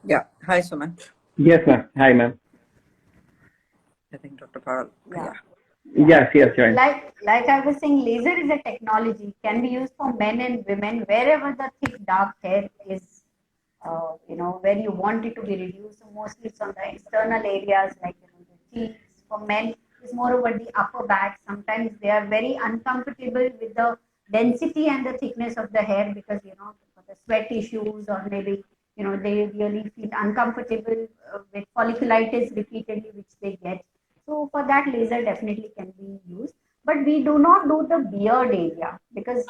Yeah. Hi, Suman. Yes, ma'am. Hi, ma'am. I think Dr. Parul. Yeah. Yes, yes, right. Like I was saying, laser is a technology, can be used for men and women wherever the thick dark hair is, where you want it to be reduced. So mostly it's on the external areas like the cheeks. For men, it's more over the upper back. Sometimes they are very uncomfortable with the density and the thickness of the hair because for the sweat issues, or maybe they really feel uncomfortable with folliculitis repeatedly, which they get. So for that, laser definitely can be used, but we do not do the beard area because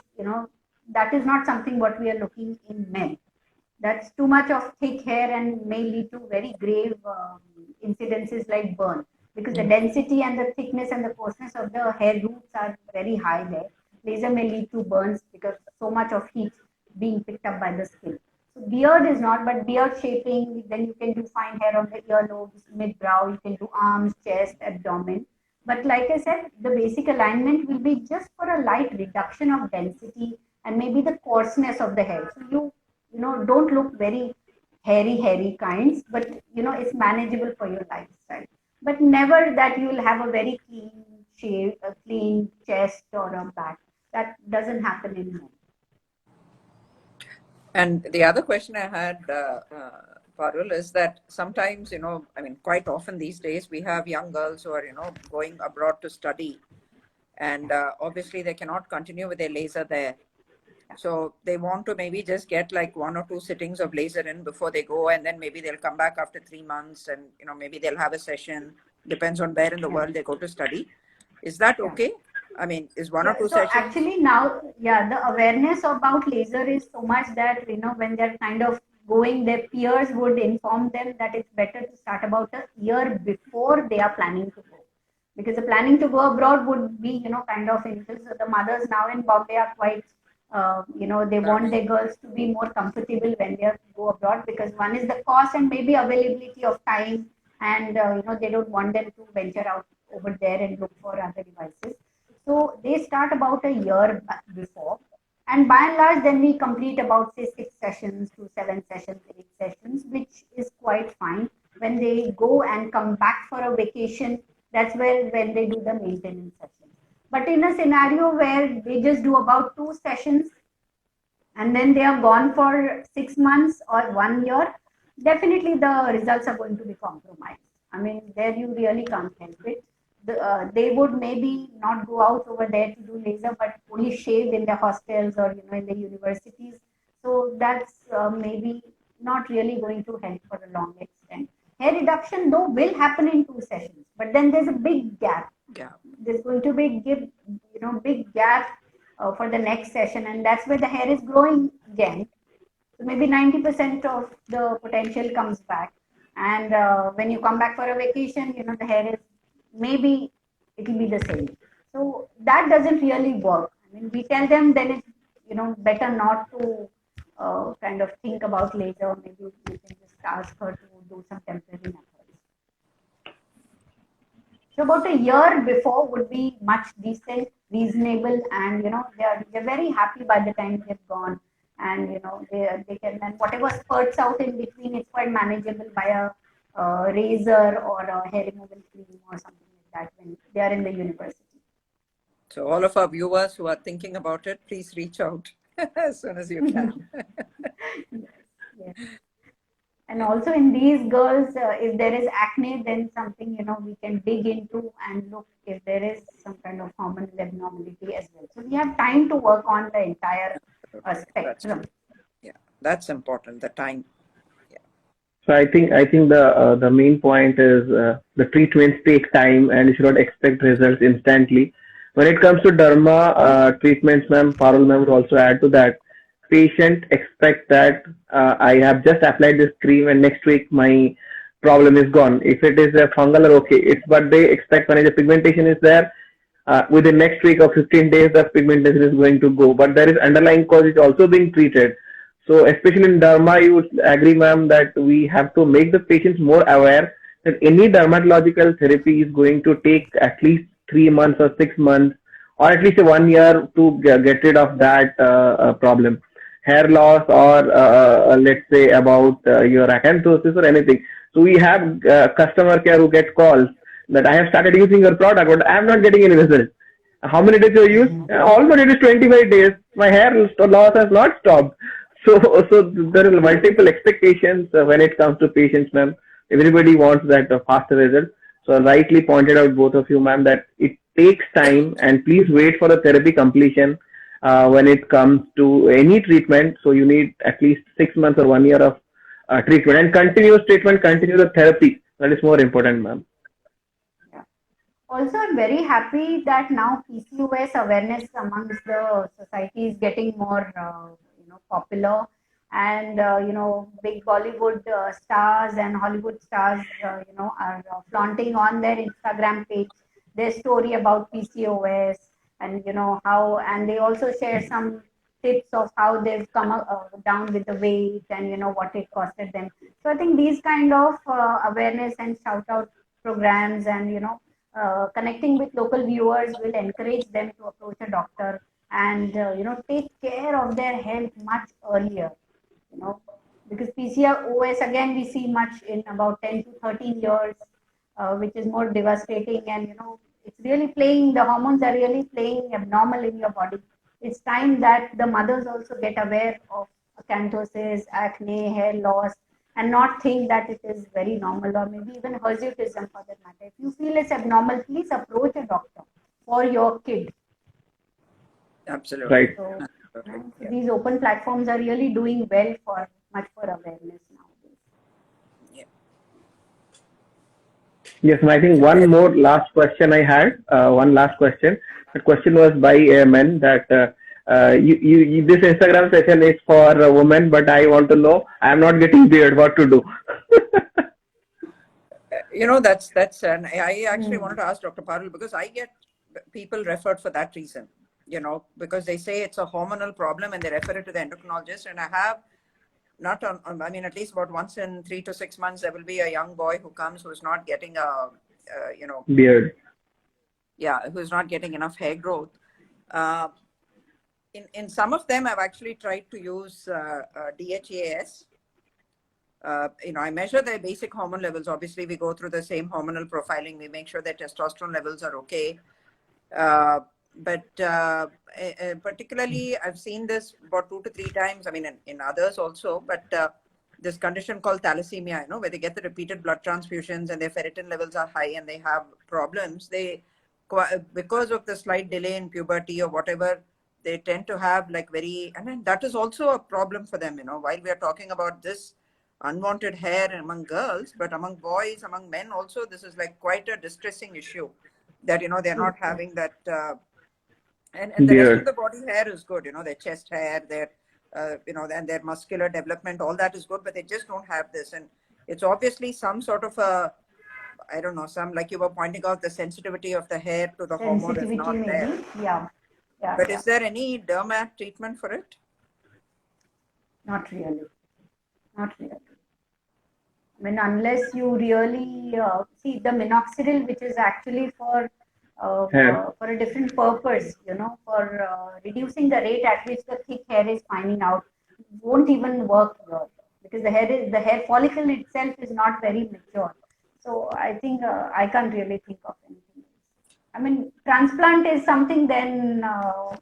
that is not something what we are looking in men. That's too much of thick hair and may lead to very grave incidences like burn, because the density and the thickness and the coarseness of the hair roots are very high there. Laser may lead to burns because so much of heat being picked up by the skin. So beard is not, but beard shaping, then you can do fine hair on the earlobes, mid-brow, you can do arms, chest, abdomen. But like I said, the basic alignment will be just for a light reduction of density and maybe the coarseness of the hair. So don't look very hairy kinds, but it's manageable for your lifestyle. But never that you will have a very clean shape, a clean chest or a back. That doesn't happen in men. And the other question I had, Parul, is that sometimes, quite often these days we have young girls who are, going abroad to study, and obviously they cannot continue with their laser there. So they want to maybe just get like 1 or 2 sittings of laser in before they go, and then maybe they'll come back after 3 months, and maybe they'll have a session. Depends on where in the world they go to study. Is that okay? I mean, is 1 or 2 sessions? Actually now, the awareness about laser is so much that when they're kind of going, their peers would inform them that it's better to start about a year before they are planning to go. Because the planning to go abroad would be, kind of initial. So the mothers now in Bombay are quite, they want their girls to be more comfortable when they go abroad, because one is the cost and maybe availability of time, and they don't want them to venture out over there and look for other devices. So they start about a year before, and by and large, then we complete about say 6 sessions to 7 sessions, 8 sessions, which is quite fine. When they go and come back for a vacation, that's when they do the maintenance sessions. But in a scenario where they just do about 2 sessions and then they are gone for 6 months or 1 year, definitely the results are going to be compromised. I mean, there you really can't help it. They would maybe not go out over there to do laser, but only shave in the hostels or in the universities. So that's maybe not really going to help for a long extent. Hair reduction though will happen in 2 sessions, but then there's a big gap. Yeah. There's going to be big gap for the next session, and that's where the hair is growing again. So maybe 90% of the potential comes back, and when you come back for a vacation, the hair is maybe it will be the same. So that doesn't really work. I mean, we tell them then it's better not to kind of think about later. Maybe you can just ask her to do some temporary methods. So about a year before would be much decent, reasonable, and they're very happy by the time they've gone, and they can, and whatever spurts out in between, it's quite manageable by a razor or a hair removal cream or something like that when they are in the university. So all of our viewers who are thinking about it, please reach out as soon as you can. Yes. And also in these girls, if there is acne, then something we can dig into and look if there is some kind of hormonal abnormality as well. So we have time to work on the entire spectrum. Yeah, that's important. The time. Yeah. So I think the main point is the treatments take time, and you should not expect results instantly. When it comes to derma treatments, ma'am, Parul ma'am would also add to that. Patient expect that I have just applied this cream and next week my problem is gone. If it is a fungal or okay, it's what they expect. When the pigmentation is there, within next week or 15 days, the pigmentation is going to go. But there is underlying cause is also being treated. So especially in derma, you would agree, ma'am, that we have to make the patients more aware that any dermatological therapy is going to take at least 3 months or 6 months, or at least 1 year to get rid of that problem. hair loss or let's say about your acanthosis or anything. So we have customer care who get calls that I have started using your product, but I am not getting any result. How many days you use? Almost it is 25 days. My hair loss has not stopped. So there are multiple expectations when it comes to patients, ma'am. Everybody wants that faster result. So rightly pointed out both of you, ma'am, that it takes time, and please wait for the therapy completion when it comes to any treatment. So you need at least 6 months or 1 year of treatment, and continuous treatment, continue the therapy. That is more important, ma'am. Also, I'm very happy that now PCOS awareness amongst the society is getting more, popular, and big Bollywood stars and Hollywood stars, are flaunting on their Instagram page their story about PCOS, and how, and they also share some tips of how they've come down with the weight, and what it costed them. So I think these kind of awareness and shout out programs, and connecting with local viewers will encourage them to approach a doctor, and take care of their health much earlier, because PCOS again we see much in about 10 to 13 years, which is more devastating, and it's really playing, the hormones are really playing abnormal in your body. It's time that the mothers also get aware of acanthosis, acne, hair loss, and not think that it is very normal, or maybe even hirsutism for that matter. If you feel it's abnormal, please approach a doctor for your kid. Absolutely. Right. So, these open platforms are really doing well for awareness nowadays. Yeah. Yes, and I think one more last question I had. One last question. The question was by a man that this Instagram session is for a woman, but I want to know, I am not getting beard, what to do? And I actually wanted to ask Dr. Parul, because I get people referred for that reason, because they say it's a hormonal problem and they refer it to the endocrinologist. And I have not on, I mean, at least about once in 3 to 6 months, there will be a young boy who comes who's not getting a, beard. Yeah, who's not getting enough hair growth. In some of them, I've actually tried to use DHEAS. I measure their basic hormone levels. Obviously, we go through the same hormonal profiling. We make sure their testosterone levels are okay. But particularly, I've seen this about 2 to 3 times. I mean, in others also. But this condition called thalassemia, where they get the repeated blood transfusions and their ferritin levels are high and they have problems. Because of the slight delay in puberty or whatever, they tend to have and then that is also a problem for them, while we are talking about this unwanted hair among girls, but among boys, among men also, this is quite a distressing issue that, they're not having that, and the rest of the body hair is good, their chest hair, their, and their muscular development, all that is good, but they just don't have this. And it's obviously some sort of I don't know, like you were pointing out, the sensitivity of the hair to the hormone is not maybe. there. Yeah. But is there any dermat treatment for it? Not really. I mean, unless you really see the minoxidil, which is actually for a different purpose, for reducing the rate at which the thick hair is finding out, won't even work here, because the hair follicle itself is not very mature. So I think I can't really think of anything else. I mean, transplant is something then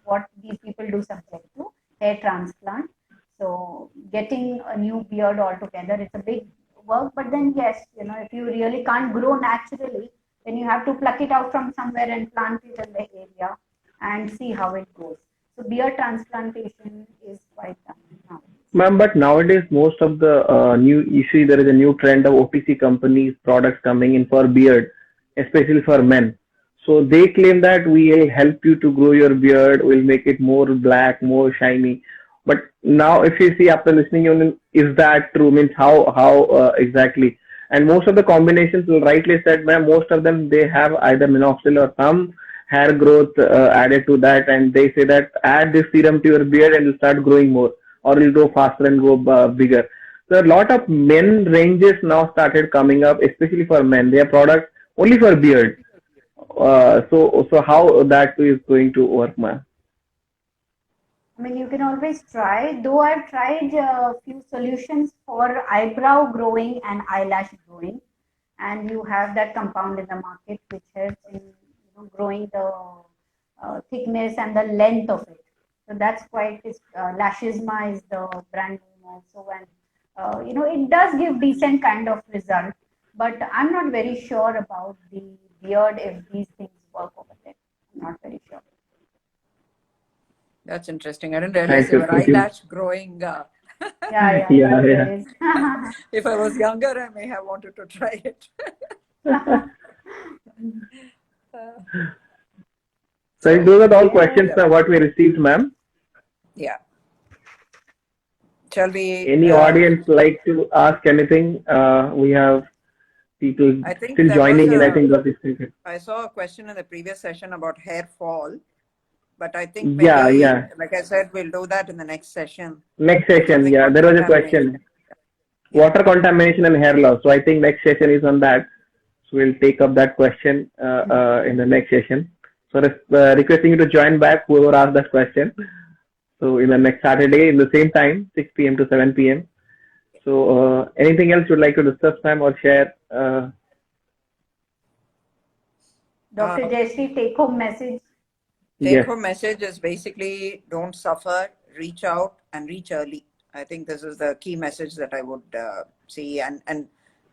what these people do subject to, hair transplant. So getting a new beard altogether, it's a big work. But then yes, if you really can't grow naturally, then you have to pluck it out from somewhere and plant it in the area and see how it goes. So beard transplantation is quite done now. Ma'am, but nowadays most of the you see there is a new trend of OTC companies products coming in for beard, especially for men. So they claim that we will help you to grow your beard, we'll make it more black, more shiny. But now, if you see after listening, is that true? Means how exactly? And most of the combinations, rightly said, ma'am, most of them they have either minoxidil or some hair growth added to that, and they say that add this serum to your beard and it'll start growing more, or it'll grow faster and go bigger. So a lot of men ranges now started coming up, especially for men. They are products only for beard. So how that is going to work, ma'am? I mean, you can always try. Though I've tried a few solutions for eyebrow growing and eyelash growing, and you have that compound in the market which helps in growing the thickness and the length of it. So that's quite. Lashizma is the brand name also, and it does give decent kind of result. But I'm not very sure about the beard if these things work over there. I'm not very sure. That's interesting. I didn't realize Thank you. your Thank you. eyelash growing. Yeah, Yeah. If I was younger, I may have wanted to try it. So those are all questions what we received, ma'am. Yeah. Shall we? Any audience like to ask anything? We have people I think still there joining was in. I a- think that is I saw a question in the previous session about hair fall, but I think maybe, yeah. like I said, we'll do that in the next session. Next session, Something yeah. on There was a contamination. question. Water contamination and hair loss. So I think next session is on that. So we'll take up that question in the next session. So requesting you to join back whoever asked that question. So in the next Saturday in the same time, 6 p.m. to 7 p.m. So anything else you'd like to discuss, ma'am, or share? Dr. Jayashree, take home message. Take Yes. home message is basically don't suffer, reach out and reach early. I think this is the key message that I would see, and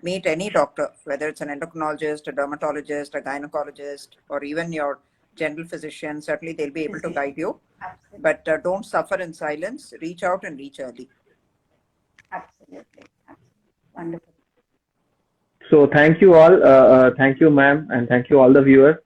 meet any doctor, whether it's an endocrinologist, a dermatologist, a gynecologist, or even your general physician. Certainly they'll be able to guide you, Absolutely. but don't suffer in silence. Reach out and reach early. Absolutely. Wonderful. So thank you all. Thank you, ma'am, and thank you all the viewers.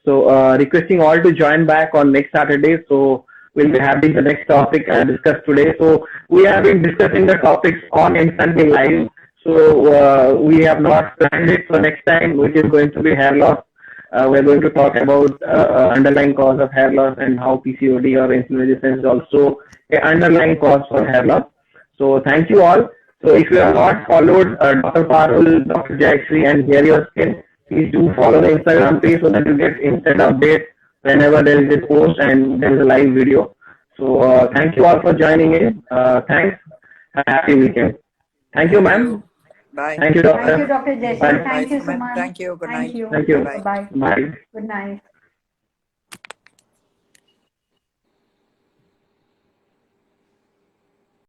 So requesting all to join back on next Saturday. So we'll be having the next topic discussed today. So we have been discussing the topics on Instantly Live. So we have not planned it for next time, which is going to be hair loss. We're going to talk about underlying cause of hair loss and how PCOD or insulin resistance is also an underlying cause for hair loss. So thank you all. So if you have not followed Dr. Parul, Dr. Jayashree and Hair Your Skin, please do follow the Instagram page so that you get instant updates whenever there is a post and there is a live video. So thank you all for joining in. Thanks. Have a happy weekend. Thank you, ma'am. Bye. Thank you, doctor. Thank you, Dr. Jayashree. Bye. Thank you so Bye. much. Thank you. Good night. Thank you. Thank you. Bye. Bye-bye. Bye. Good night.